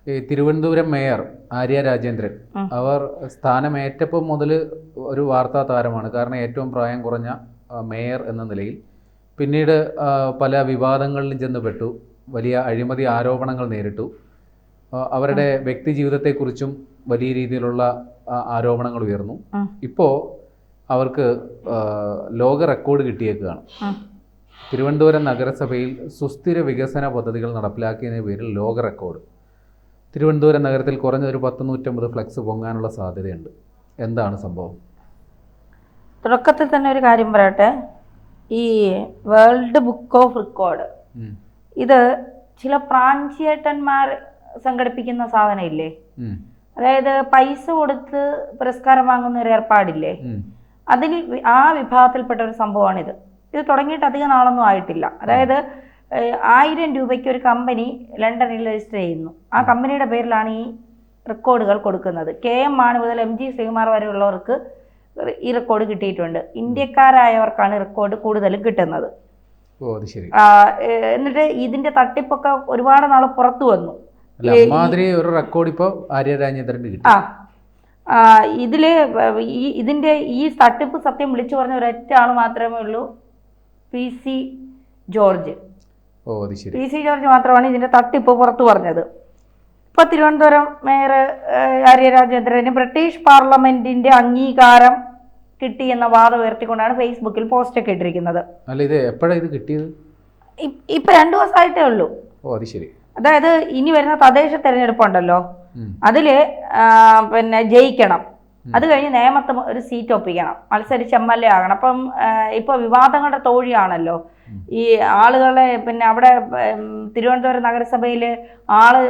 ഈ തിരുവനന്തപുരം മേയർ ആര്യ രാജേന്ദ്രൻ അവർ സ്ഥാനമേറ്റപ്പം മുതൽ ഒരു വാർത്താ താരമാണ്. കാരണം ഏറ്റവും പ്രായം കുറഞ്ഞ മേയർ എന്ന നിലയിൽ പിന്നീട് പല വിവാദങ്ങളിലും ചെന്ന് പെട്ടു, വലിയ അഴിമതി ആരോപണങ്ങൾ നേരിട്ടു. അവരുടെ വ്യക്തി ജീവിതത്തെക്കുറിച്ചും വലിയ രീതിയിലുള്ള ആരോപണങ്ങൾ ഉയർന്നു. ഇപ്പോൾ അവർക്ക് ലോക റെക്കോർഡ് കിട്ടിയേക്കുകയാണ്. തിരുവനന്തപുരം നഗരസഭയിൽ സുസ്ഥിര വികസന പദ്ധതികൾ നടപ്പിലാക്കിയതിന് പേരിൽ ലോക റെക്കോർഡ്. തിരുവനന്തപുരം നഗരത്തിൽ കുറഞ്ഞൊരു 150 ഫ്ലെക്സ് പൊങ്ങാനുള്ള സാധ്യതയുണ്ട്. എന്താണ് സംഭവം? തുടക്കത്തിൽ തന്നെ ഒരു കാര്യം പറയട്ടെ. ഈ വേൾഡ് ബുക്ക് ഓഫ് റെക്കോർഡ് ഇത് ചില പ്രാഞ്ചിയേട്ടന്മാർ സംഘടിപ്പിക്കുന്ന സാധനം ഇല്ലേ, അതായത് പൈസ കൊടുത്ത് പുരസ്കാരം വാങ്ങുന്ന ഒരു ഏർപ്പാടില്ലേ, അതിൽ ആ വിഭാഗത്തിൽപ്പെട്ട ഒരു സംഭവമാണിത്. ഇത് തുടങ്ങിയിട്ട് അധികം നാളൊന്നും ആയിട്ടില്ല. അതായത് 1000 രൂപയ്ക്ക് ഒരു കമ്പനി ലണ്ടനിൽ രജിസ്റ്റർ ചെയ്യുന്നു. ആ കമ്പനിയുടെ പേരിലാണ് ഈ റെക്കോർഡുകൾ കൊടുക്കുന്നത്. KM മാണി മുതൽ MG ശ്രീകുമാർ വരെയുള്ളവർക്ക് ഈ റെക്കോർഡ് കിട്ടിയിട്ടുണ്ട്. ഇന്ത്യക്കാരായവർക്കാണ് റെക്കോർഡ് കൂടുതലും കിട്ടുന്നത്. എന്നിട്ട് ഇതിന്റെ തട്ടിപ്പൊക്കെ ഒരുപാട് നാൾ പുറത്തു വന്നു. ഒരു റെക്കോർഡ് ഇപ്പോൾ ആര്യ രാജേന്ദ്രൻ കിട്ടി. ഇതില് ഇതിന്റെ ഈ തട്ടിപ്പ് സത്യം വിളിച്ചു പറഞ്ഞ ഒരൊറ്റ ആൾ മാത്രമേ ഉള്ളൂ, PC ജോർജ്. PC ജോർജ് മാത്രമാണ് ഇതിന്റെ തട്ടിപ്പ് പുറത്തു പറഞ്ഞത്. ഇപ്പൊ തിരുവനന്തപുരം മേയർ ആര്യ രാജേന്ദ്രന് ബ്രിട്ടീഷ് പാർലമെന്റിന്റെ അംഗീകാരം കിട്ടി എന്ന വാദം ഉയർത്തിക്കൊണ്ടാണ് ഫേസ്ബുക്കിൽ പോസ്റ്റ് ഒക്കെ ഇട്ടിരിക്കുന്നത്. ഇപ്പൊ 2 ദിവസമായിട്ടേ ഉള്ളൂ. അതായത് ഇനി വരുന്ന തദ്ദേശ തെരഞ്ഞെടുപ്പുണ്ടല്ലോ, അതില് പിന്നെ ജയിക്കണം, അത് കഴിഞ്ഞ് നേമത്ത് ഒരു സീറ്റ് ഒപ്പിക്കണം, മത്സരിച്ച് MLA ആകണം. അപ്പം ഇപ്പൊ വിവാദങ്ങളുടെ തോഴിയാണല്ലോ ഈ ആളുകളെ. പിന്നെ അവിടെ തിരുവനന്തപുരം നഗരസഭയിൽ ആള്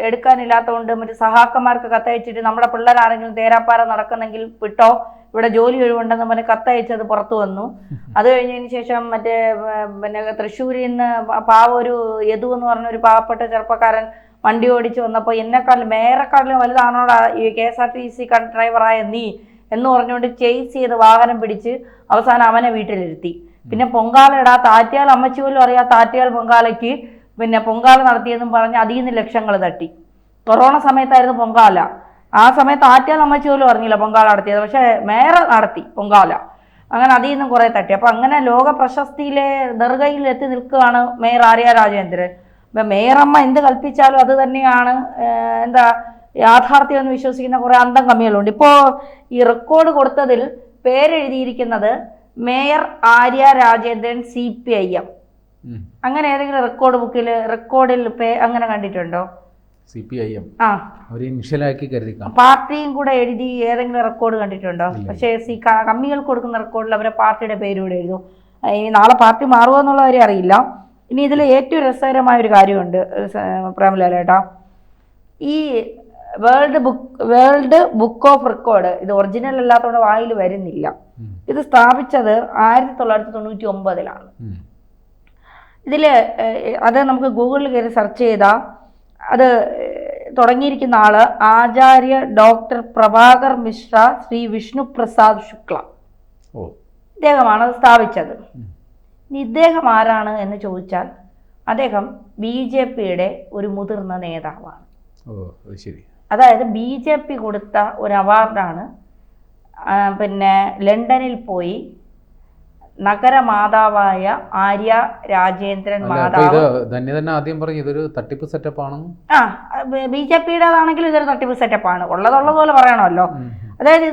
എടുക്കാനില്ലാത്തതുകൊണ്ട് മറ്റു സഹാക്കന്മാർക്ക് കത്തയച്ചിട്ട് നമ്മുടെ പിള്ളേരാരെങ്കിലും തേരാപ്പാറ നടക്കുന്നെങ്കിൽ വിട്ടോ, ഇവിടെ ജോലി ഒഴിവുണ്ടെന്ന് പറഞ്ഞ് കത്തയച്ചത് പുറത്തു വന്നു. അത് കഴിഞ്ഞതിന് ശേഷം പിന്നെ തൃശ്ശൂരിൽ നിന്ന് ഒരു യദു എന്ന് പറഞ്ഞൊരു പാവപ്പെട്ട ചെറുപ്പക്കാരൻ വണ്ടി ഓടിച്ച് വന്നപ്പോൾ എന്നെക്കാളും മേയറെക്കാളിലും വലുതാണോടാ ഈ KSRTC ഡ്രൈവറായ നീ എന്ന് പറഞ്ഞുകൊണ്ട് ചേസ് ചെയ്ത് വാഹനം പിടിച്ച് അവസാനം അവനെ വീട്ടിലിരുത്തി. പിന്നെ പൊങ്കാല ഇടാത്ത ആറ്റിയാൽ അമ്മച്ചി പോലും അറിയാത്ത ആറ്റിയാൽ പൊങ്കാലയ്ക്ക് പിന്നെ പൊങ്കാല നടത്തിയെന്നും പറഞ്ഞ് അതിൽ നിന്ന് ലക്ഷങ്ങൾ തട്ടി. കൊറോണ സമയത്തായിരുന്നു പൊങ്കാല. ആ സമയത്ത് ആറ്റിയാൽ അമ്മച്ചി പോലും അറിഞ്ഞില്ല പൊങ്കാല നടത്തിയത്, പക്ഷെ മേയർ നടത്തി പൊങ്കാല. അങ്ങനെ അതിൽ നിന്നും കുറെ തട്ടി. അപ്പൊ അങ്ങനെ ലോക പ്രശസ്തിയിലെ നെറുകയിൽ എത്തി നിൽക്കുകയാണ് മേയർ ആര്യ രാജേന്ദ്രൻ. മേയറമ്മ എന്ത് കൽപ്പിച്ചാലും അത് തന്നെയാണ് എന്താ യാഥാർത്ഥ്യം എന്ന് വിശ്വസിക്കുന്ന കുറെ അന്തം കമ്മികളുണ്ട്. ഇപ്പോ ഈ റെക്കോർഡ് കൊടുത്തതിൽ പേരെഴുതിയിരിക്കുന്നത് മേയർ ആര്യ രാജേന്ദ്രൻ CPIM. അങ്ങനെ ഏതെങ്കിലും റെക്കോർഡിൽ അങ്ങനെ കണ്ടിട്ടുണ്ടോ? CPIM പാർട്ടിയും കൂടെ എഴുതി ഏതെങ്കിലും റെക്കോർഡ് കണ്ടിട്ടുണ്ടോ? പക്ഷേ കമ്മികൾ കൊടുക്കുന്ന റെക്കോർഡിൽ അവരെ പാർട്ടിയുടെ പേരൂടെ എഴുതും. ഇനി നാളെ പാർട്ടി മാറുമോ എന്നുള്ള കാര്യം അറിയില്ല. ഇനി ഇതിൽ ഏറ്റവും രസകരമായ ഒരു കാര്യമുണ്ട് പ്രേമലാലേട്ടാ. ഈ വേൾഡ് ബുക്ക് ഓഫ് റെക്കോർഡ് ഇത് ഒറിജിനൽ അല്ലാത്തതുകൊണ്ട് വായിൽ വരുന്നില്ല. ഇത് സ്ഥാപിച്ചത് 1999 ഇതില് അത് നമുക്ക് ഗൂഗിളിൽ കയറി സെർച്ച് ചെയ്താൽ അത് തുടങ്ങിയിരിക്കുന്ന ആള് ആചാര്യ ഡോക്ടർ പ്രഭാകർ മിശ്ര ശ്രീ വിഷ്ണു പ്രസാദ് ശുക്ല. ഇദ്ദേഹമാണ് അത് സ്ഥാപിച്ചത്. ഇദ്ദേഹം ആരാണ് എന്ന് ചോദിച്ചാൽ അദ്ദേഹം BJPയുടെ ഒരു മുതിർന്ന നേതാവാണ്. അതായത് BJP കൊടുത്ത ഒരു അവാർഡാണ്. പിന്നെ ലണ്ടനിൽ പോയി നഗരമാതാവായ ആര്യ രാജേന്ദ്രൻ മാതാവ് ആദ്യം പറഞ്ഞു ഇതൊരു തട്ടിപ്പ് സെറ്റപ്പാണ്. BJPയുടേതാണെങ്കിൽ ഇതൊരു തട്ടിപ്പ് സെറ്റപ്പാണ്. ഉള്ളതുപോലെ പറയണമല്ലോ. അതായത്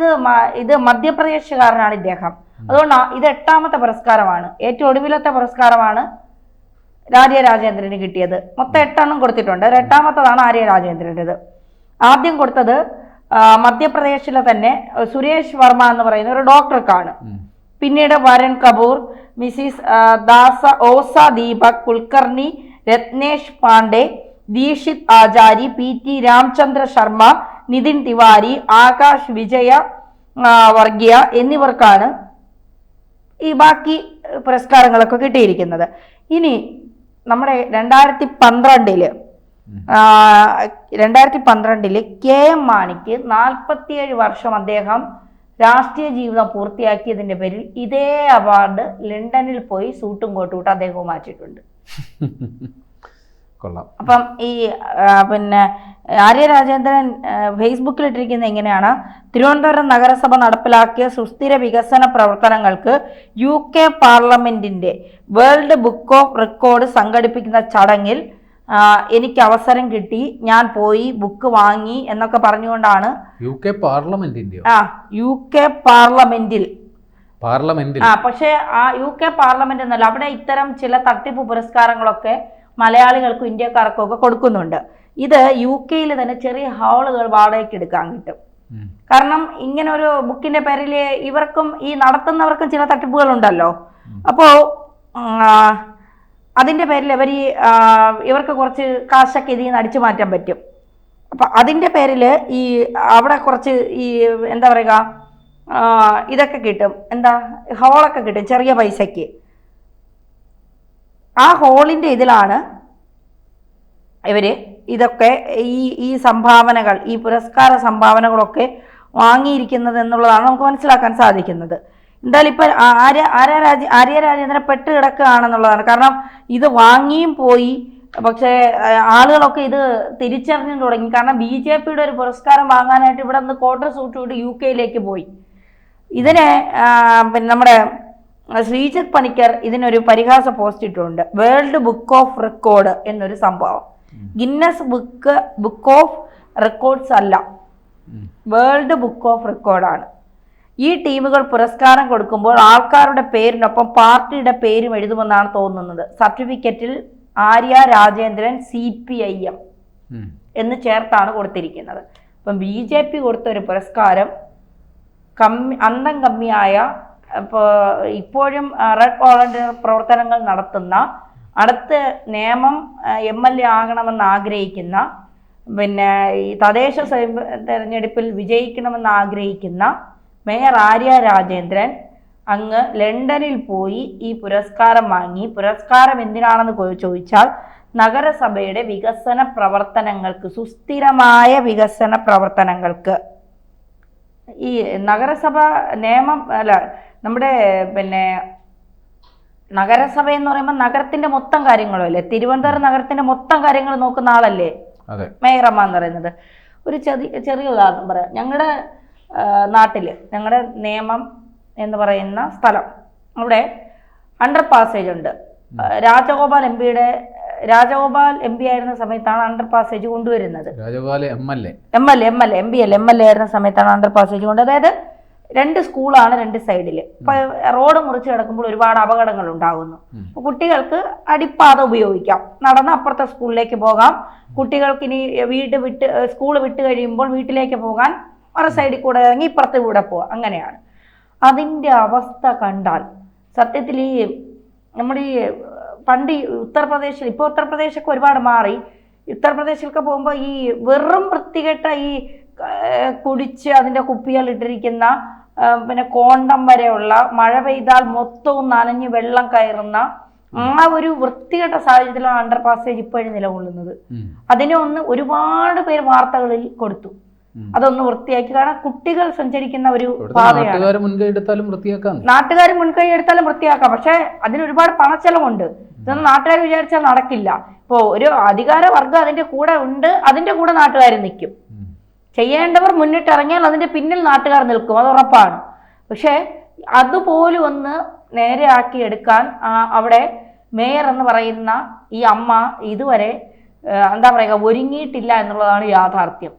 ഇത് മധ്യപ്രദേശുകാരനാണ് ഇദ്ദേഹം. അതുകൊണ്ട് ഇത് 8ാമത്തെ പുരസ്കാരമാണ്. ഏറ്റവും ഒടുവിലത്തെ പുരസ്കാരമാണ് ആര്യ രാജേന്ദ്രന് കിട്ടിയത്. മൊത്തം 8 കൊടുത്തിട്ടുണ്ട്. 8ാമത്തതാണ് ആര്യ രാജേന്ദ്രൻ്റെത്. ആദ്യം കൊടുത്തത് മധ്യപ്രദേശിലെ തന്നെ സുരേഷ് വർമ്മ എന്ന് പറയുന്ന ഒരു ഡോക്ടർക്കാണ്. പിന്നീട് വരൺ കപൂർ, മിസിസ് ഓസ ദീപക് കുൽക്കർണി, രത്നേഷ് പാണ്ഡെ, ദീക്ഷിത് ആചാരി, PT രാംചന്ദ്ര ശർമ്മ, നിതിൻ തിവാരി, ആകാശ് വിജയ വർഗീയ എന്നിവർക്കാണ് ഈ ബാക്കി പുരസ്കാരങ്ങളൊക്കെ കിട്ടിയിരിക്കുന്നത്. ഇനി നമ്മുടെ 2012 KM മാണിക്ക് 47 വർഷം അദ്ദേഹം രാഷ്ട്രീയ ജീവിതം പൂർത്തിയാക്കിയതിന്റെ പേരിൽ ഇതേ അവാർഡ് ലണ്ടനിൽ പോയി സൂട്ടും കോട്ടും ഇട്ട് അദ്ദേഹവും മാറ്റിയിട്ടുണ്ട്. കൊള്ളാം. അപ്പം ഈ പിന്നെ ആര്യ രാജേന്ദ്രൻ ഫേസ്ബുക്കിലിട്ടിരിക്കുന്നത് എങ്ങനെയാണ്, തിരുവനന്തപുരം നഗരസഭ നടപ്പിലാക്കിയ സുസ്ഥിര വികസന പ്രവർത്തനങ്ങൾക്ക് UK പാർലമെന്റിന്റെ വേൾഡ് ബുക്ക് ഓഫ് റെക്കോർഡ് സംഘടിപ്പിക്കുന്ന ചടങ്ങിൽ എനിക്ക് അവസരം കിട്ടി, ഞാൻ പോയി ബുക്ക് വാങ്ങി എന്നൊക്കെ പറഞ്ഞുകൊണ്ടാണ്. UK പാർലമെന്റിന്റെ UK പാർലമെന്റിൽ പക്ഷേ ആ UK പാർലമെന്റ് എന്നല്ല, അവിടെ ഇത്തരം ചില തട്ടിപ്പ് പുരസ്കാരങ്ങളൊക്കെ മലയാളികൾക്കും ഇന്ത്യക്കാർക്കും ഒക്കെ കൊടുക്കുന്നുണ്ട്. ഇത് UK തന്നെ ചെറിയ ഹാളുകൾ വാടകയ്ക്ക് എടുക്കാൻ കിട്ടും. കാരണം ഇങ്ങനെ ഒരു ബുക്കിന്റെ പേരിൽ ഇവർക്കും ഈ നടത്തുന്നവർക്കും ചില തട്ടിപ്പുകൾ ഉണ്ടല്ലോ. അപ്പോ അതിന്റെ പേരിൽ ഇവർക്ക് കുറച്ച് കാശൊക്കെ ഇതിൽ നിന്ന് അടിച്ചു മാറ്റാൻ പറ്റും. അപ്പൊ അതിന്റെ പേരിൽ ഈ അവിടെ കുറച്ച് ഈ എന്താ പറയുക, ഇതൊക്കെ കിട്ടും, ഹോളൊക്കെ കിട്ടും ചെറിയ പൈസക്ക്. ആ ഹോളിന്റെ ഇതിലാണ് ഇവര് ഇതൊക്കെ ഈ സംഭാവനകൾ, ഈ പുരസ്കാര സംഭാവനകളൊക്കെ വാങ്ങിയിരിക്കുന്നത് എന്നുള്ളതാണ് നമുക്ക് മനസ്സിലാക്കാൻ സാധിക്കുന്നത്. എന്തായാലും ഇപ്പൊ ആര്യ രാജേന്ദ്രൻ പെട്ട് കിടക്കുകയാണെന്നുള്ളതാണ്. കാരണം ഇത് വാങ്ങിയും പോയി, പക്ഷേ ആളുകളൊക്കെ ഇത് തിരിച്ചറിഞ്ഞു തുടങ്ങി. കാരണം BJPയുടെ ഒരു പുരസ്കാരം വാങ്ങാനായിട്ട് ഇവിടെ നിന്ന് കോട്ടർ സൂട്ട് വിട്ട് UK പോയി. ഇതിനെ പിന്നെ നമ്മുടെ ശ്രീജിത്ത് പണിക്കർ ഇതിനൊരു പരിഹാസ പോസ്റ്റ് ഇട്ടുണ്ട്. വേൾഡ് ബുക്ക് ഓഫ് റെക്കോർഡ് എന്നൊരു സംഭവം, ഗിന്നസ് ബുക്ക് ഓഫ് റെക്കോർഡ്സ് അല്ല, വേൾഡ് ബുക്ക് ഓഫ് റെക്കോർഡാണ്. ഈ ടീമുകൾ പുരസ്കാരം കൊടുക്കുമ്പോൾ ആൾക്കാരുടെ പേരിനൊപ്പം പാർട്ടിയുടെ പേരും എഴുതുമെന്നാണ് തോന്നുന്നത്. സർട്ടിഫിക്കറ്റിൽ ആര്യ രാജേന്ദ്രൻ CPIM എന്ന് ചേർത്താണ് കൊടുത്തിരിക്കുന്നത്. അപ്പം BJP കൊടുത്ത ഒരു പുരസ്കാരം അന്തം കമ്മിയായ ഇപ്പോഴും റെഡ് വോളണ്ടിയർ പ്രവർത്തനങ്ങൾ നടത്തുന്ന, അടുത്ത നിയമം MLA ആകണമെന്ന് ആഗ്രഹിക്കുന്ന, പിന്നെ ഈ തദ്ദേശ തെരഞ്ഞെടുപ്പിൽ വിജയിക്കണമെന്ന് ആഗ്രഹിക്കുന്ന മേയർ ആര്യ രാജേന്ദ്രൻ അങ്ങ് ലണ്ടനിൽ പോയി ഈ പുരസ്കാരം വാങ്ങി. പുരസ്കാരം എന്തിനാണെന്ന് ചോദിച്ചാൽ നഗരസഭയുടെ വികസന പ്രവർത്തനങ്ങൾക്ക്, സുസ്ഥിരമായ വികസന പ്രവർത്തനങ്ങൾക്ക്. ഈ നഗരസഭ നിയമം നമ്മുടെ പിന്നെ നഗരസഭ എന്ന് പറയുമ്പോൾ നഗരത്തിന്റെ മൊത്തം കാര്യങ്ങളും അല്ലേ, തിരുവനന്തപുരം നഗരത്തിന്റെ മൊത്തം കാര്യങ്ങൾ നോക്കുന്ന ആളല്ലേ മേയർ അമ്മ എന്ന് പറയുന്നത്. ഒരു ചെറിയ ഉദാഹരണം പറയാം. ഞങ്ങളുടെ നാട്ടില്, ഞങ്ങളുടെ നിയമം എന്ന് പറയുന്ന സ്ഥലം, അവിടെ അണ്ടർ പാസേജ് ഉണ്ട്. രാജഗോപാൽ MP ആയിരുന്ന സമയത്താണ് അണ്ടർ പാസേജ് കൊണ്ടുവരുന്നത്. MLA ആയിരുന്ന സമയത്താണ് അണ്ടർ പാസേജ് കൊണ്ട്. അതായത് 2 സ്കൂളാണ് 2 സൈഡിൽ. ഇപ്പൊ റോഡ് മുറിച്ച് കിടക്കുമ്പോൾ ഒരുപാട് അപകടങ്ങൾ ഉണ്ടാകുന്നു. കുട്ടികൾക്ക് അടിപ്പാത ഉപയോഗിക്കാം, നടന്ന് അപ്പുറത്തെ സ്കൂളിലേക്ക് പോകാം. കുട്ടികൾക്ക് ഇനി സ്കൂൾ വിട്ട് കഴിയുമ്പോൾ വീട്ടിലേക്ക് പോകാൻ മറു സൈഡിൽ കൂടെ ഇറങ്ങി ഇപ്പുറത്തെ കൂടെ പോവാം. അങ്ങനെയാണ്. അതിൻ്റെ അവസ്ഥ കണ്ടാൽ സത്യത്തിൽ ഈ നമ്മുടെ ഈ പണ്ട് ഉത്തർപ്രദേശിൽ, ഇപ്പോൾ ഉത്തർപ്രദേശൊക്കെ ഒരുപാട് മാറി, ഉത്തർപ്രദേശിലൊക്കെ പോകുമ്പോൾ ഈ വെറും വൃത്തികെട്ട ഈ കുടിച്ച് അതിൻ്റെ കുപ്പികൾ ഇട്ടിരിക്കുന്ന, പിന്നെ കോണ്ടം വരെയുള്ള, മഴ പെയ്താൽ മൊത്തവും നനഞ്ഞ് വെള്ളം കയറുന്ന ആ ഒരു വൃത്തികെട്ട സാഹചര്യത്തിലാണ് അണ്ടർ പാസേജ് ഇപ്പോഴും നിലകൊള്ളുന്നത്. അതിനെ ഒരുപാട് പേര് വാർത്തകളിൽ കൊടുത്തു. അതൊന്ന് വൃത്തിയാക്കി. കാരണം കുട്ടികൾ സഞ്ചരിക്കുന്ന ഒരു പാതയാണ്. നാട്ടുകാർ മുൻകൈ എടുത്താലും വൃത്തിയാക്കാം. പക്ഷെ അതിന് ഒരുപാട് പണച്ചെലവുണ്ട്. ഇതൊന്നും നാട്ടുകാർ വിചാരിച്ചാൽ നടക്കില്ല. ഇപ്പോ ഒരു അധികാര വർഗം അതിന്റെ കൂടെ ഉണ്ട്, അതിന്റെ കൂടെ നാട്ടുകാർ നിൽക്കും. ചെയ്യേണ്ടവർ മുന്നിട്ടിറങ്ങിയാൽ അതിന്റെ പിന്നിൽ നാട്ടുകാർ നിൽക്കും, അത് ഉറപ്പാണ്. പക്ഷെ അതുപോലും ഒന്ന് നേരെയാക്കി എടുക്കാൻ അവിടെ മേയർ എന്ന് പറയുന്ന ഈ അമ്മ ഇതുവരെ എന്താ പറയുക ഒരുങ്ങിയിട്ടില്ല എന്നുള്ളതാണ് യാഥാർത്ഥ്യം.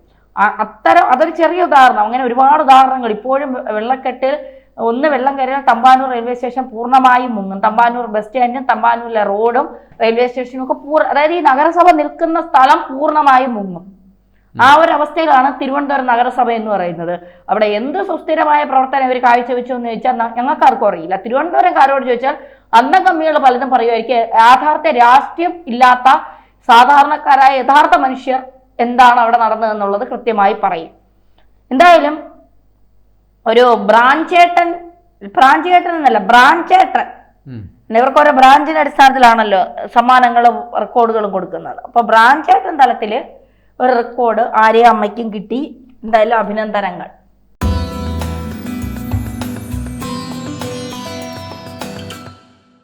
അതൊരു ചെറിയ ഉദാഹരണം. അങ്ങനെ ഒരുപാട് ഉദാഹരണങ്ങൾ ഇപ്പോഴും വെള്ളക്കെട്ടിൽ വെള്ളം കയറിയാൽ തമ്പാനൂർ റെയിൽവേ സ്റ്റേഷൻ പൂർണ്ണമായും മുങ്ങും. തമ്പാനൂർ ബസ് സ്റ്റാൻഡും തമ്പാനൂരിലെ റോഡും റെയിൽവേ സ്റ്റേഷനും ഒക്കെ അതായത് ഈ നഗരസഭ നിൽക്കുന്ന സ്ഥലം പൂർണ്ണമായും മുങ്ങും. ആ ഒരു അവസ്ഥയിലാണ് തിരുവനന്തപുരം നഗരസഭ എന്ന് പറയുന്നത്. അവിടെ എന്ത് സുസ്ഥിരമായ പ്രവർത്തനം ഇവർ കാഴ്ചവെച്ചു എന്ന് ചോദിച്ചാൽ ഞങ്ങൾക്കാർക്കും അറിയില്ല. തിരുവനന്തപുരംകാരോട് ചോദിച്ചാൽ അന്തം കമ്മികൾ പലതും പറയുമായിരിക്കും. യാഥാർത്ഥ്യ രാഷ്ട്രീയം ഇല്ലാത്ത സാധാരണക്കാരായ യഥാർത്ഥ മനുഷ്യർ എന്താണ് അവിടെ നടന്നതെന്നുള്ളത് കൃത്യമായി പറയും. എന്തായാലും ഒരു ബ്രാഞ്ചേട്ടൻ എന്നല്ല, ബ്രാഞ്ചേട്ടൻ, ഇവർക്ക് ഓരോ ബ്രാഞ്ചിന്റെ അടിസ്ഥാനത്തിലാണല്ലോ സമ്മാനങ്ങളും റെക്കോർഡുകളും കൊടുക്കുന്നത്. അപ്പൊ ബ്രാഞ്ചേട്ടൻ തലത്തില് ഒരു റെക്കോർഡ് ആര്യ അമ്മയ്ക്കും കിട്ടി. എന്തായാലും അഭിനന്ദനങ്ങൾ.